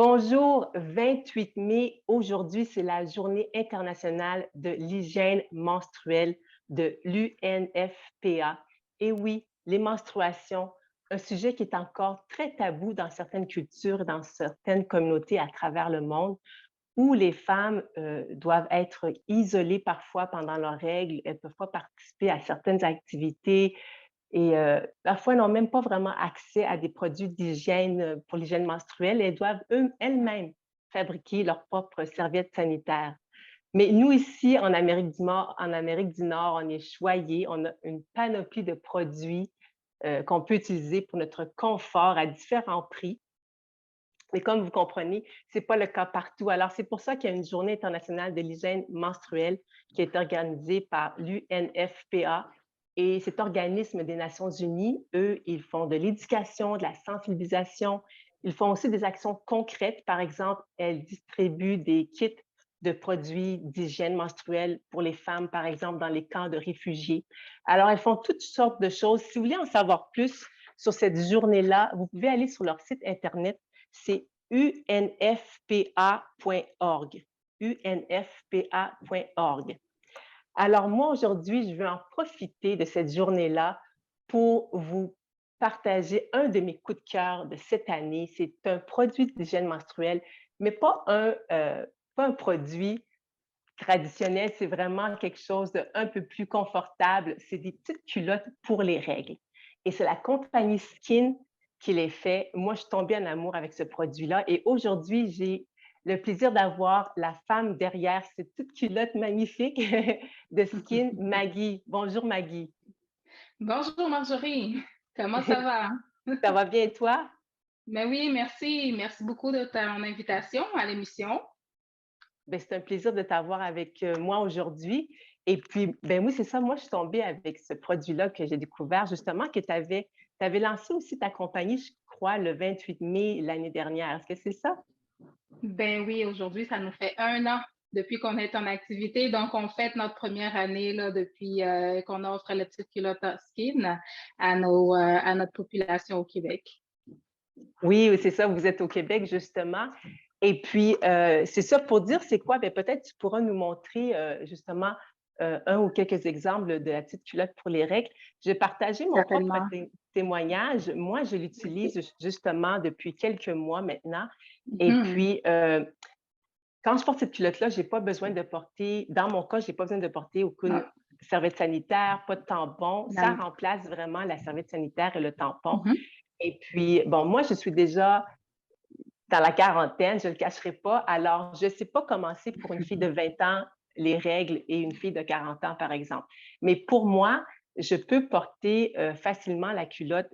Bonjour, 28 mai. Aujourd'hui, c'est la Journée internationale de l'hygiène menstruelle de l'UNFPA. Et oui, les menstruations, un sujet qui est encore très tabou dans certaines cultures, dans certaines communautés à travers le monde, où les femmes doivent être isolées parfois pendant leurs règles. Elles ne peuvent pas participer à certaines activités, et parfois, elles n'ont même pas vraiment accès à des produits d'hygiène, pour l'hygiène menstruelle. Elles doivent elles-mêmes fabriquer leurs propres serviettes sanitaires. Mais nous, ici, en Amérique du Nord, on est choyés. On a une panoplie de produits, qu'on peut utiliser pour notre confort à différents prix. Mais comme vous comprenez, ce n'est pas le cas partout. Alors, c'est pour ça qu'il y a une Journée internationale de l'hygiène menstruelle qui est organisée par l'UNFPA. Et cet organisme des Nations unies, eux, ils font de l'éducation, de la sensibilisation. Ils font aussi des actions concrètes. Par exemple, elles distribuent des kits de produits d'hygiène menstruelle pour les femmes, par exemple, dans les camps de réfugiés. Alors, elles font toutes sortes de choses. Si vous voulez en savoir plus sur cette journée-là, vous pouvez aller sur leur site Internet. C'est unfpa.org. unfpa.org. Alors moi, aujourd'hui, je veux en profiter de cette journée-là pour vous partager un de mes coups de cœur de cette année. C'est un produit d'hygiène menstruelle, mais pas un produit traditionnel, c'est vraiment quelque chose d'un peu plus confortable. C'est des petites culottes pour les règles. Et c'est la compagnie Skin qui les fait. Moi, je suis tombée en amour avec ce produit-là. Et aujourd'hui, j'ai le plaisir d'avoir la femme derrière cette petite culotte magnifique de Skin, Maggie. Bonjour, Maggie. Bonjour Marjorie, comment ça va? Ça va bien, toi? Ben oui, merci. Merci beaucoup de ton invitation à l'émission. Ben, c'est un plaisir de t'avoir avec moi aujourd'hui. Et puis, ben oui, c'est ça. Moi, je suis tombée avec ce produit-là que j'ai découvert, justement, que tu avais lancé aussi ta compagnie, je crois, le 28 mai l'année dernière. Est-ce que c'est ça? Ben oui, aujourd'hui, ça nous fait 1 an depuis qu'on est en activité. Donc, on fête notre première année là, depuis qu'on offre le petit culotte skin à notre population au Québec. Oui, oui, c'est ça. Vous êtes au Québec, justement. Et puis, c'est ça pour dire, c'est quoi? Ben, peut-être tu pourras nous montrer, justement, un ou quelques exemples de la petite culotte pour les règles. Je vais partager mon propre Certainement. témoignage. Moi, je OK. l'utilise justement depuis quelques mois maintenant. Et Mhm. puis, quand je porte cette culotte-là, j'ai pas besoin de porter dans mon cas, j'ai pas besoin de porter aucune Ah, serviette sanitaire, pas de tampon. Ça dans- remplace vraiment la serviette sanitaire et le tampon. Mhm. Et puis, bon, moi, je suis déjà dans la quarantaine, je ne le cacherai pas. Alors, je ne sais pas comment c'est pour une fille de 20 ans, les règles, et une fille de 40 ans, par exemple. Mais pour moi, je peux porter facilement la culotte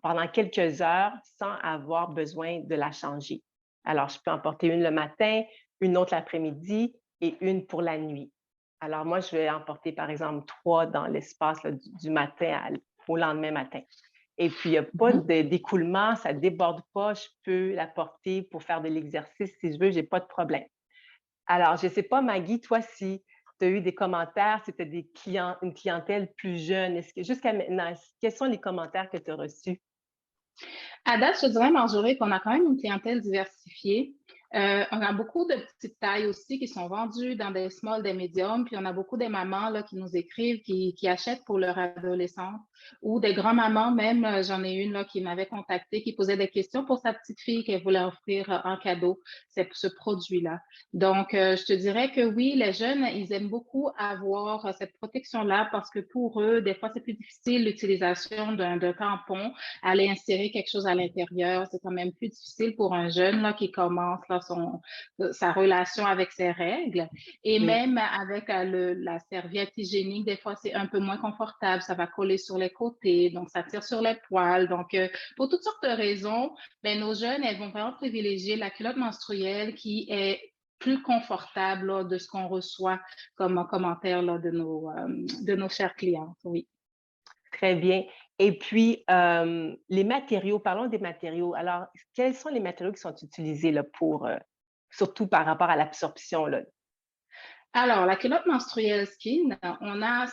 pendant quelques heures sans avoir besoin de la changer. Alors, je peux en porter une le matin, une autre l'après-midi et une pour la nuit. Alors, moi, je vais en porter, par exemple, trois dans l'espace là, du matin au lendemain matin. Et puis, il n'y a pas Mhm. d'écoulement, ça ne déborde pas. Je peux la porter pour faire de l'exercice si je veux, je n'ai pas de problème. Alors, je ne sais pas, Maggie, toi, si tu as eu des commentaires, si tu as des clients, une clientèle plus jeune, est-ce que jusqu'à maintenant, quels sont les commentaires que tu as reçus? À date, je te dirais, Marjorie, qu'on a quand même une clientèle diversifiée. On a beaucoup de petites tailles aussi qui sont vendues dans des small, des médiums, puis on a beaucoup des mamans là, qui nous écrivent, qui achètent pour leur adolescente, ou des grands-mamans même. J'en ai une là, qui m'avait contactée, qui posait des questions pour sa petite fille qu'elle voulait offrir en cadeau, c'est ce produit-là. Donc, je te dirais que oui, les jeunes, ils aiment beaucoup avoir cette protection-là parce que pour eux, des fois, c'est plus difficile l'utilisation d'un tampon, aller insérer quelque chose à l'intérieur. C'est quand même plus difficile pour un jeune là, qui commence là, sa relation avec ses règles. Et Oui. même avec la serviette hygiénique, des fois, c'est un peu moins confortable. Ça va coller sur les côtés, donc ça tire sur les poils. Donc, pour toutes sortes de raisons, ben, nos jeunes, elles vont vraiment privilégier la culotte menstruelle qui est plus confortable là, de ce qu'on reçoit comme commentaire là, de nos chers clients. Oui. Très bien. Et puis, les matériaux, parlons des matériaux. Alors, quels sont les matériaux qui sont utilisés là, pour, surtout par rapport à l'absorption, là? Alors, la culotte menstruelle skin,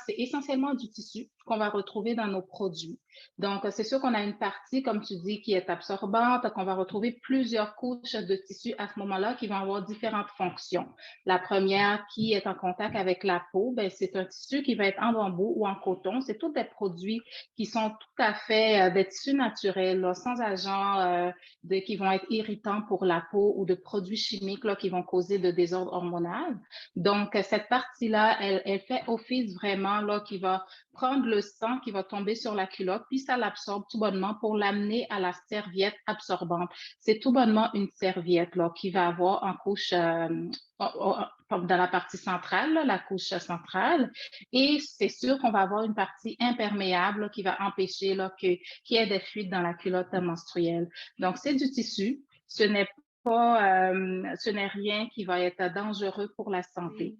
c'est essentiellement du tissu. qu'on va retrouver dans nos produits. Donc, c'est sûr qu'on a une partie, comme tu dis, qui est absorbante, qu'on va retrouver plusieurs couches de tissu à ce moment-là qui vont avoir différentes fonctions. La première qui est en contact avec la peau, ben, c'est un tissu qui va être en bambou ou en coton. C'est tous des produits qui sont tout à fait des tissus naturels, là, sans agents qui vont être irritants pour la peau ou de produits chimiques là, qui vont causer de désordre hormonal. Donc, cette partie-là, elle fait office vraiment là, qui va prendre le sang qui va tomber sur la culotte, puis ça l'absorbe tout bonnement pour l'amener à la serviette absorbante. C'est tout bonnement une serviette là, qui va avoir en couche dans la partie centrale, là, la couche centrale, et c'est sûr qu'on va avoir une partie imperméable là, qui va empêcher là, qu'il y ait des fuites dans la culotte menstruelle. Donc, c'est du tissu. Ce n'est rien qui va être dangereux pour la santé.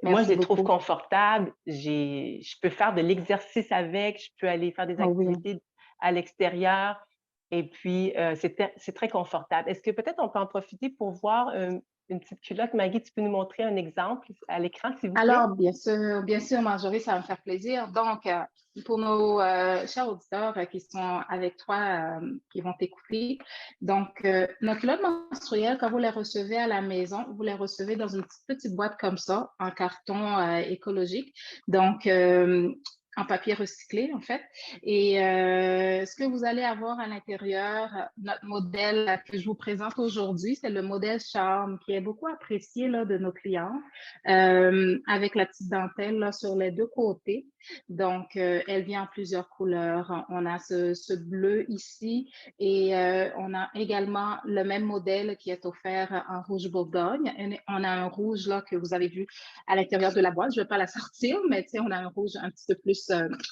Moi, je Merci les trouve beaucoup. confortables. Je peux faire de l'exercice avec, je peux aller faire des Ah oui. activités à l'extérieur et puis, c'est très confortable. Est-ce que peut-être on peut en profiter pour voir, une petite culotte? Maggie, tu peux nous montrer un exemple à l'écran, s'il vous plaît? Alors, bien sûr, Marjorie, ça va me faire plaisir. Donc, pour nos chers auditeurs qui sont avec toi, qui vont t'écouter, donc, nos culottes menstruelles, quand vous les recevez à la maison, vous les recevez dans une petite boîte comme ça, en carton écologique. Donc, en papier recyclé, en fait. Et ce que vous allez avoir à l'intérieur, notre modèle que je vous présente aujourd'hui, c'est le modèle Charme, qui est beaucoup apprécié là, de nos clients, avec la petite dentelle là, sur les deux côtés. Donc, elle vient en plusieurs couleurs. On a ce bleu ici et on a également le même modèle qui est offert en rouge Bourgogne. Et on a un rouge là que vous avez vu à l'intérieur de la boîte. Je ne vais pas la sortir, mais on a un rouge un petit peu plus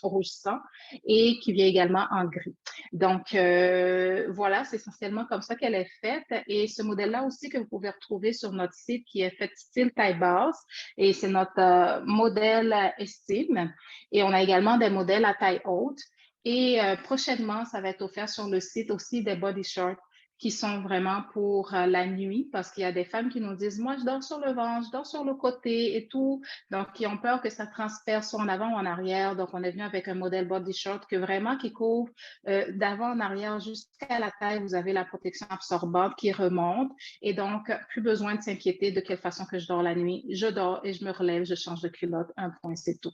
rouge sang et qui vient également en gris. Donc, voilà, c'est essentiellement comme ça qu'elle est faite. Et ce modèle-là aussi que vous pouvez retrouver sur notre site qui est fait style taille basse et c'est notre modèle estime. Et on a également des modèles à taille haute. Et prochainement, ça va être offert sur le site aussi des body shorts qui sont vraiment pour la nuit parce qu'il y a des femmes qui nous disent, moi, je dors sur le ventre, je dors sur le côté et tout. Donc, qui ont peur que ça transperce soit en avant ou en arrière. Donc, on est venu avec un modèle body short que vraiment qui couvre d'avant en arrière jusqu'à la taille. Vous avez la protection absorbante qui remonte et donc, plus besoin de s'inquiéter de quelle façon que je dors la nuit. Je dors et je me relève, je change de culotte, un point, c'est tout.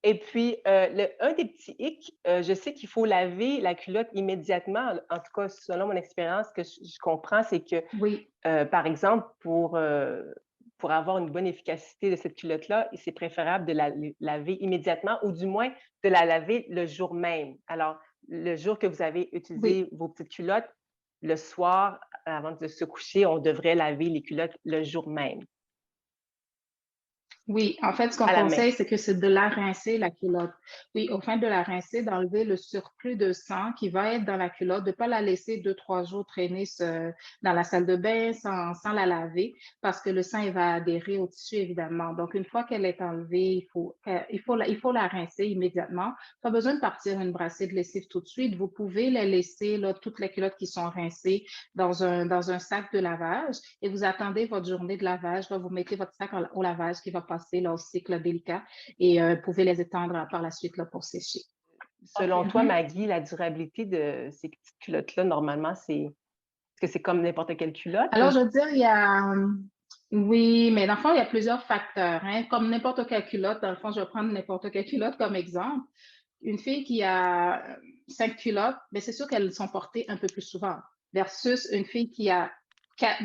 Et puis, un des petits hicks, je sais qu'il faut laver la culotte immédiatement. En tout cas, selon mon expérience, ce que je comprends, c'est que, Oui. par exemple, pour avoir une bonne efficacité de cette culotte-là, c'est préférable de la laver immédiatement ou du moins de la laver le jour même. Alors, le jour que vous avez Oui. utilisé vos petites culottes, le soir, avant de se coucher, on devrait laver les culottes le jour même, Oui, en fait, ce qu'on à la main. conseille, c'est que c'est de la rincer, la culotte. Oui, au fin de la rincer, d'enlever le surplus de sang qui va être dans la culotte, de ne pas la laisser 2, 3 jours traîner dans la salle de bain sans la laver, parce que le sang, il va adhérer au tissu, évidemment. Donc, une fois qu'elle est enlevée, il faut la rincer immédiatement. Pas besoin de partir une brassée de lessive tout de suite. Vous pouvez les laisser, là, toutes les culottes qui sont rincées dans un sac de lavage et vous attendez votre journée de lavage. Là, vous mettez votre sac au lavage qui va passer là, au cycle délicat et vous pouvez les étendre par la suite là, pour sécher. Selon toi, Mhm. Maggie, la durabilité de ces petites culottes-là, normalement, est-ce que c'est comme n'importe quelle culotte Alors, ou je veux dire, il y a, oui, mais dans le fond, il y a plusieurs facteurs. Hein. Comme n'importe quelle culotte, dans le fond, je vais prendre n'importe quelle culotte comme exemple. Une fille qui a 5 culottes, ben, c'est sûr qu'elles sont portées un peu plus souvent versus une fille qui a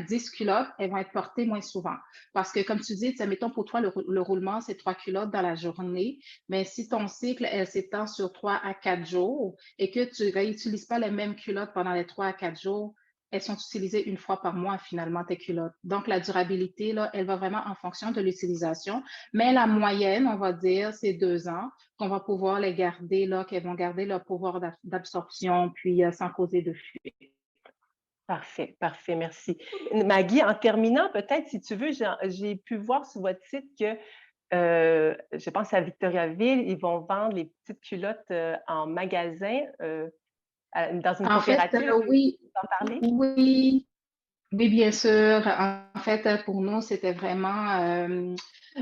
10 culottes, elles vont être portées moins souvent. Parce que, comme tu dis, mettons pour toi, le roulement, c'est 3 culottes dans la journée. Mais si ton cycle, elle s'étend sur 3 à 4 jours et que tu ne réutilises pas les mêmes culottes pendant les 3 à 4 jours, elles sont utilisées une fois par mois, finalement, tes culottes. Donc, la durabilité, là, elle va vraiment en fonction de l'utilisation. Mais la moyenne, on va dire, c'est 2 ans qu'on va pouvoir les garder, là, qu'elles vont garder leur pouvoir d'absorption, puis sans causer de fuite. parfait, parfait, merci. Maggie, en terminant, peut-être, si tu veux, j'ai pu voir sur votre site que, je pense à Victoriaville, ils vont vendre les petites culottes, en magasin, dans une En fait, coopérative. Est-ce que vous oui, pouvez en parler? oui, Oui, bien sûr. En fait, pour nous, c'était vraiment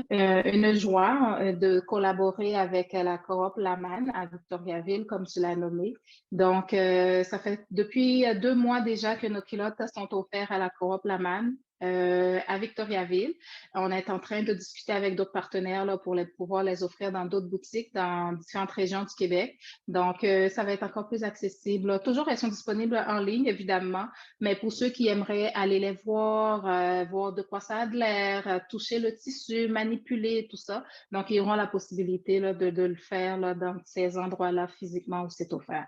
une joie de collaborer avec la coop Laman à Victoriaville, comme tu l'as nommé. Donc, ça fait depuis 2 mois déjà que nos culottes sont offertes à la coop Laman à Victoriaville. On est en train de discuter avec d'autres partenaires là, pour pouvoir les offrir dans d'autres boutiques dans différentes régions du Québec. Donc, ça va être encore plus accessible. Toujours, elles sont disponibles en ligne, évidemment, mais pour ceux qui aimeraient aller les voir, voir de quoi ça a de l'air, toucher le tissu, manipuler, tout ça, donc ils auront la possibilité là, de le faire là, dans ces endroits-là physiquement où c'est offert.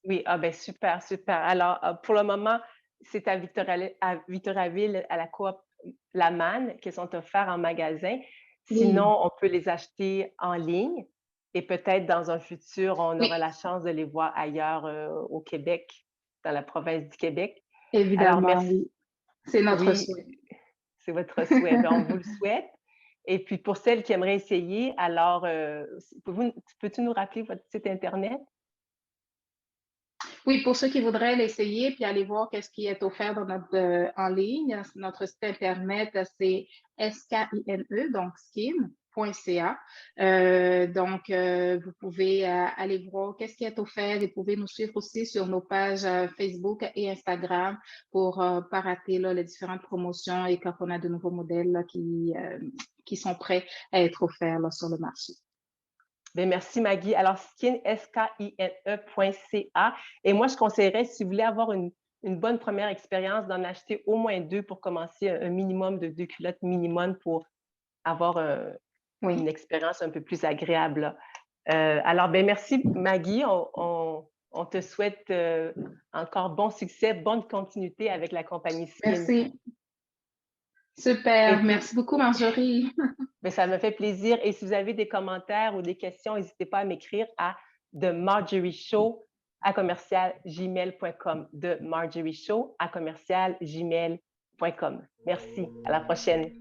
Oui, ah ben super, super. Alors, pour le moment, c'est à Victoriaville, à la coop La Manne, qui sont offerts en magasin. Oui, Sinon, on peut les acheter en ligne et peut-être dans un futur, on aura oui, la chance de les voir ailleurs, au Québec, dans la province du Québec. Alors évidemment, merci, oui. C'est notre oui, souhait. c'est votre souhait. Ben, on vous le souhaite et puis pour celles qui aimeraient essayer, alors, peux-tu nous rappeler votre site internet? Oui, pour ceux qui voudraient l'essayer puis aller voir qu'est-ce qui est offert dans notre, en ligne, notre site internet, c'est skine, donc skin.ca. Donc, vous pouvez aller voir qu'est-ce qui est offert. Vous pouvez nous suivre aussi sur nos pages Facebook et Instagram pour pas rater là, les différentes promotions et quand on a de nouveaux modèles là, qui sont prêts à être offerts là, sur le marché. Bien, merci Maggie. Alors, skine.ca. Et moi, je conseillerais, si vous voulez avoir une bonne première expérience, d'en acheter au moins 2 pour commencer, un minimum de 2 culottes minimum pour avoir, une Oui. expérience un peu plus agréable, là. Alors, ben merci Maggie. On te souhaite, encore bon succès, bonne continuité avec la compagnie Skin. Merci. Et Super. puis, Merci beaucoup, Marjorie. ben ça me fait plaisir. Et si vous avez des commentaires ou des questions, n'hésitez pas à m'écrire à themarjorieshow@gmail.com. Gmail.com. Merci. À la prochaine.